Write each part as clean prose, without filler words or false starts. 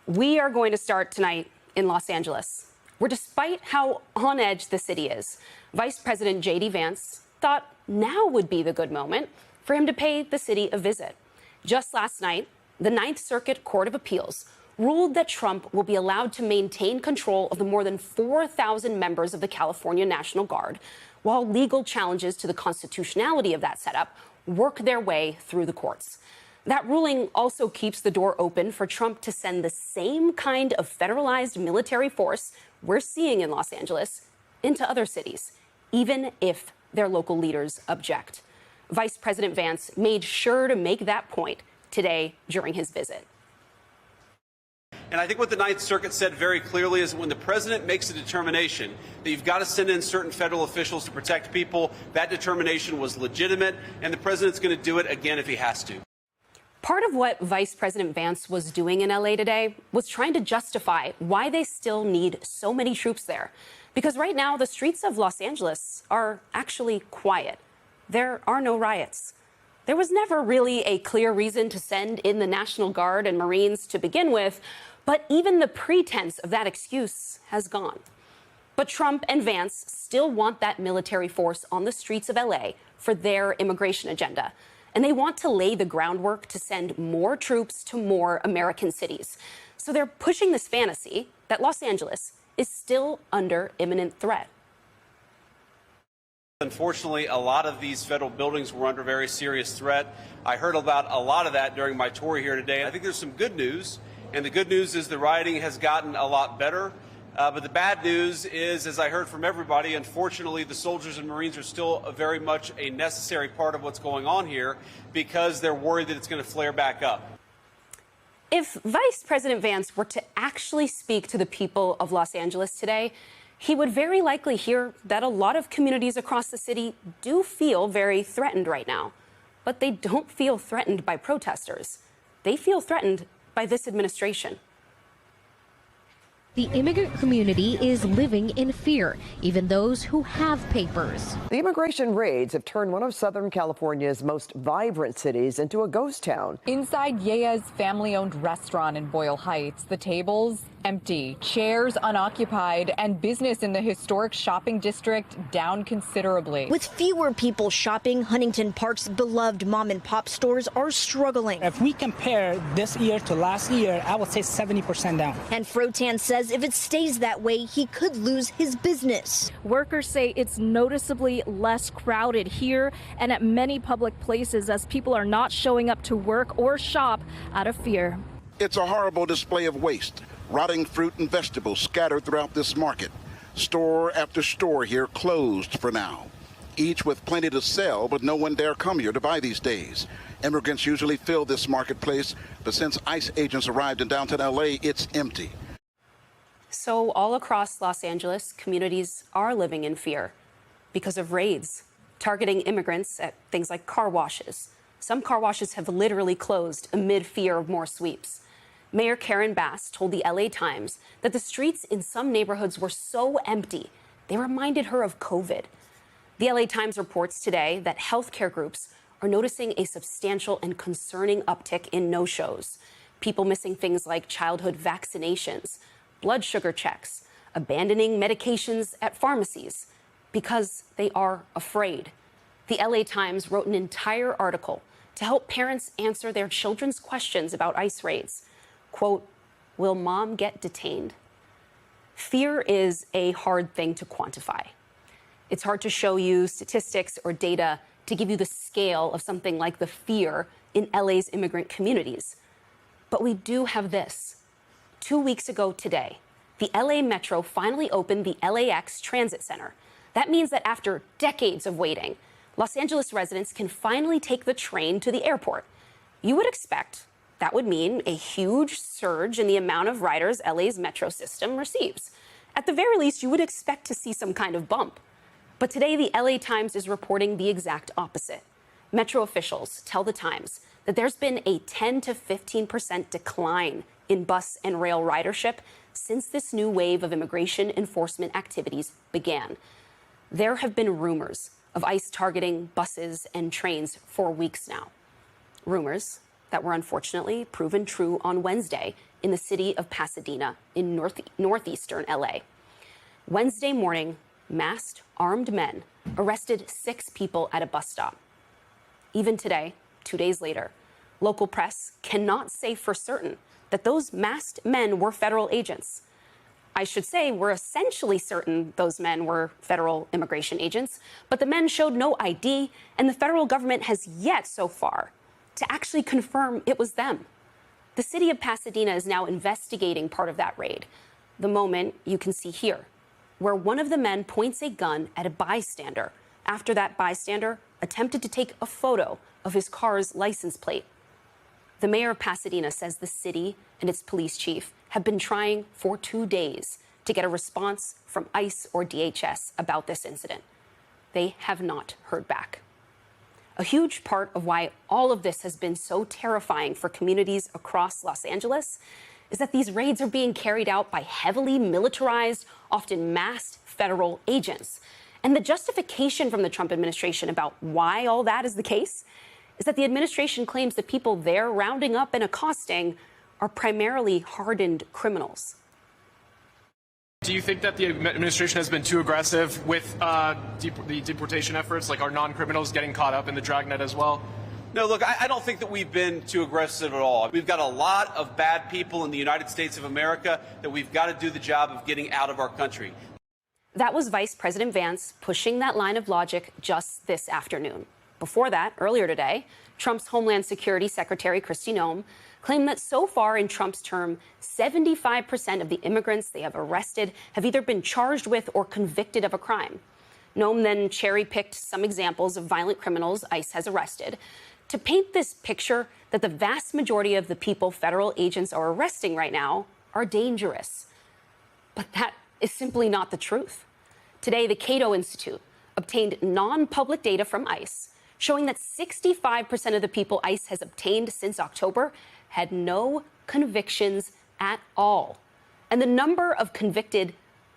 We are going to start tonight in Los Angeles, where despite how on edge the city is, Vice President J.D. Vance thought now would be the good moment for him to pay the city a visit. Just last night, the Ninth Circuit Court of Appeals ruled that Trump will be allowed to maintain control of the more than 4,000 members of the California National Guard, while legal challenges to the constitutionality of that setup work their way through the courts. That ruling also keeps the door open for Trump to send the same kind of federalized military force we're seeing in Los Angeles into other cities, even if their local leaders object. Vice President Vance made sure to make that point today during his visit. And I think what the Ninth Circuit said very clearly is when the president makes a determination that you've got to send in certain federal officials to protect people, that determination was legitimate, and the president's going to do it again if he has to. Part of what Vice President Vance was doing in LA today was trying to justify why they still need so many troops there. Because right now, the streets of Los Angeles are actually quiet. There are no riots. There was never really a clear reason to send in the National Guard and Marines to begin with, but even the pretense of that excuse has gone. But Trump and Vance still want that military force on the streets of LA for their immigration agenda. And they want to lay the groundwork to send more troops to more American cities. So they're pushing this fantasy that Los Angeles is still under imminent threat. Unfortunately, a lot of these federal buildings were under very serious threat. I heard about a lot of that during my tour here today. I think there's some good news, and the good news is the rioting has gotten a lot better. But the bad news is, as I heard from everybody, unfortunately, the soldiers and Marines are still very much a necessary part of what's going on here because they're worried that it's going to flare back up. If Vice President Vance were to actually speak to the people of Los Angeles today, he would very likely hear that a lot of communities across the city do feel very threatened right now. But they don't feel threatened by protesters. They feel threatened by this administration. The immigrant community is living in fear, even those who have papers. The immigration raids have turned one of Southern California's most vibrant cities into a ghost town. Inside Yea's family-owned restaurant in Boyle Heights, the tables empty, chairs unoccupied, and business in the historic shopping district down considerably. With fewer people shopping, Huntington Park's beloved mom-and-pop stores are struggling. If we compare this year to last year, I would say 70% down. And Frotan says if it stays that way, he could lose his business. Workers say it's noticeably less crowded here and at many public places as people are not showing up to work or shop out of fear. It's a horrible display of waste. Rotting fruit and vegetables scattered throughout this market. Store after store here closed for now. Each with plenty to sell, but no one dare come here to buy these days. Immigrants usually fill this marketplace, but since ICE agents arrived in downtown LA, it's empty. So all across Los Angeles, communities are living in fear because of raids targeting immigrants at things like car washes. Some car washes have literally closed amid fear of more sweeps. Mayor Karen Bass told the LA Times that the streets in some neighborhoods were so empty, they reminded her of COVID. The LA Times reports today that healthcare groups are noticing a substantial and concerning uptick in no-shows. People missing things like childhood vaccinations, blood sugar checks, abandoning medications at pharmacies because they are afraid. The LA Times wrote an entire article to help parents answer their children's questions about ICE raids. Quote, will mom get detained? Fear is a hard thing to quantify. It's hard to show you statistics or data to give you the scale of something like the fear in LA's immigrant communities. But we do have this. 2 weeks ago today, the LA Metro finally opened the LAX Transit Center. That means that after decades of waiting, Los Angeles residents can finally take the train to the airport. You would expect that would mean a huge surge in the amount of riders LA's metro system receives. At the very least, you would expect to see some kind of bump. But today, the LA Times is reporting the exact opposite. Metro officials tell the Times that there's been a 10 to 15% decline in bus and rail ridership since this new wave of immigration enforcement activities began. There have been rumors of ICE targeting buses and trains for weeks now. Rumors that were unfortunately proven true on Wednesday in the city of Pasadena in northeastern LA. Wednesday morning, masked, armed men arrested 6 people at a bus stop. Even today, 2 days later, local press cannot say for certain that those masked men were federal agents. I should say we're essentially certain those men were federal immigration agents, but the men showed no ID, and the federal government has yet so far to actually confirm it was them. The city of Pasadena is now investigating part of that raid. The moment you can see here, where one of the men points a gun at a bystander after that bystander attempted to take a photo of his car's license plate. The mayor of Pasadena says the city and its police chief have been trying for 2 days to get a response from ICE or DHS about this incident. They have not heard back. A huge part of why all of this has been so terrifying for communities across Los Angeles is that these raids are being carried out by heavily militarized, often masked federal agents. And the justification from the Trump administration about why all that is the case is that the administration claims the people they're rounding up and accosting are primarily hardened criminals. Do you think that the administration has been too aggressive with the deportation efforts? Like, are non-criminals getting caught up in the dragnet as well? No, look, I don't think that we've been too aggressive at all. We've got a lot of bad people in the United States of America that we've got to do the job of getting out of our country. That was Vice President Vance pushing that line of logic just this afternoon. Before that, earlier today, Trump's Homeland Security Secretary Kristi Noem claimed that so far in Trump's term, 75% of the immigrants they have arrested have either been charged with or convicted of a crime. Noem then cherry-picked some examples of violent criminals ICE has arrested to paint this picture that the vast majority of the people federal agents are arresting right now are dangerous. But that is simply not the truth. Today, the Cato Institute obtained non-public data from ICE showing that 65% of the people ICE has obtained since October had no convictions at all. And the number of convicted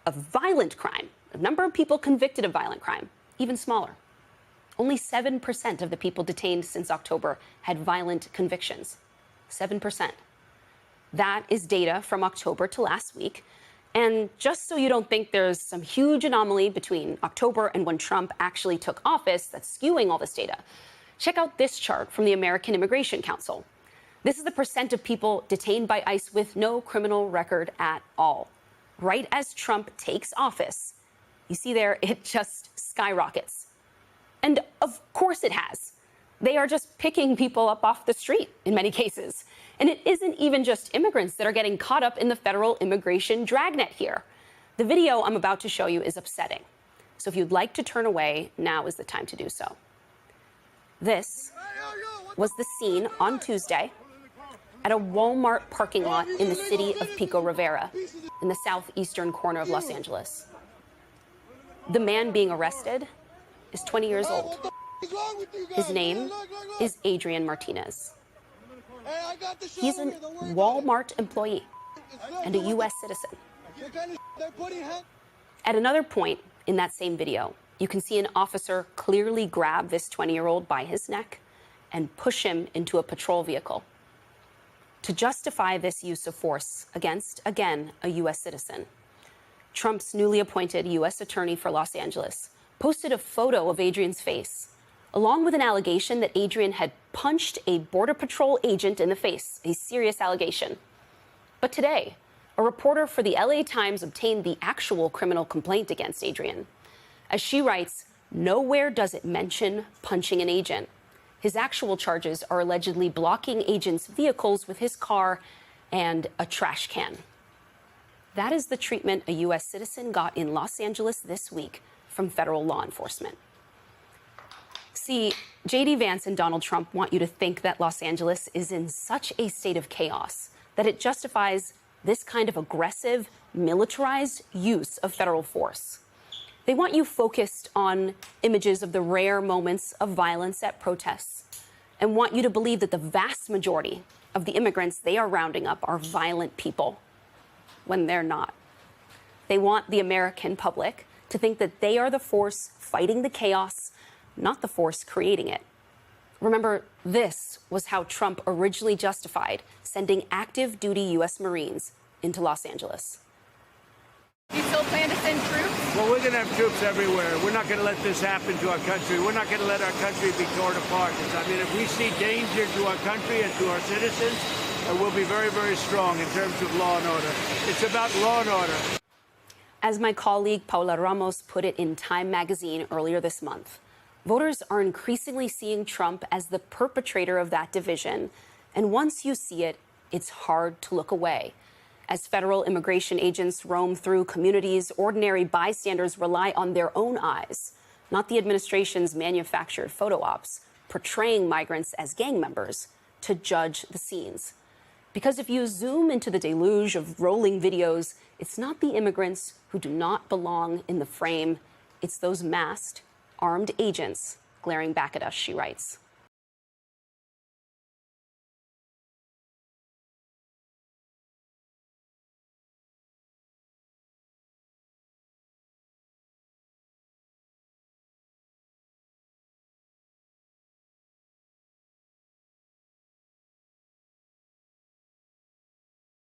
of violent crime, the number of people convicted of violent crime, even smaller. Only 7% of the people detained since October had violent convictions. 7%. That is data from October to last week. And just so you don't think there's some huge anomaly between October and when Trump actually took office that's skewing all this data, check out this chart from the American Immigration Council. This is the percent of people detained by ICE with no criminal record at all. Right as Trump takes office, you see there, it just skyrockets. And of course it has. They are just picking people up off the street in many cases. And it isn't even just immigrants that are getting caught up in the federal immigration dragnet here. The video I'm about to show you is upsetting. So if you'd like to turn away, now is the time to do so. This was the scene on Tuesday at a Walmart parking lot in the city of Pico Rivera, in the southeastern corner of Los Angeles. The man being arrested is 20 years old. His name is Adrian Martinez. He's a Walmart employee and a U.S. citizen. At another point in that same video, you can see an officer clearly grab this 20-year-old by his neck and push him into a patrol vehicle. To justify this use of force against, again, a U.S. citizen, Trump's newly appointed U.S. attorney for Los Angeles posted a photo of Adrian's face, along with an allegation that Adrian had punched a Border Patrol agent in the face, a serious allegation. But today, a reporter for the LA Times obtained the actual criminal complaint against Adrian. As she writes, nowhere does it mention punching an agent. His actual charges are allegedly blocking agents' vehicles with his car and a trash can. That is the treatment a U.S. citizen got in Los Angeles this week from federal law enforcement. See, J.D. Vance and Donald Trump want you to think that Los Angeles is in such a state of chaos that it justifies this kind of aggressive, militarized use of federal force. They want you focused on images of the rare moments of violence at protests and want you to believe that the vast majority of the immigrants they are rounding up are violent people, when they're not. They want the American public to think that they are the force fighting the chaos, not the force creating it. Remember, this was how Trump originally justified sending active duty U.S. Marines into Los Angeles. You still plan to send troops? Well, we're going to have troops everywhere. We're not going to let this happen to our country. We're not going to let our country be torn apart. I mean, if we see danger to our country and to our citizens, we'll be very, very strong in terms of law and order. It's about law and order. As my colleague Paula Ramos put it in Time magazine earlier this month, voters are increasingly seeing Trump as the perpetrator of that division. And once you see it, it's hard to look away. As federal immigration agents roam through communities, ordinary bystanders rely on their own eyes, not the administration's manufactured photo ops portraying migrants as gang members, to judge the scenes. Because if you zoom into the deluge of rolling videos, it's not the immigrants who do not belong in the frame. It's those masked, armed agents glaring back at us, she writes.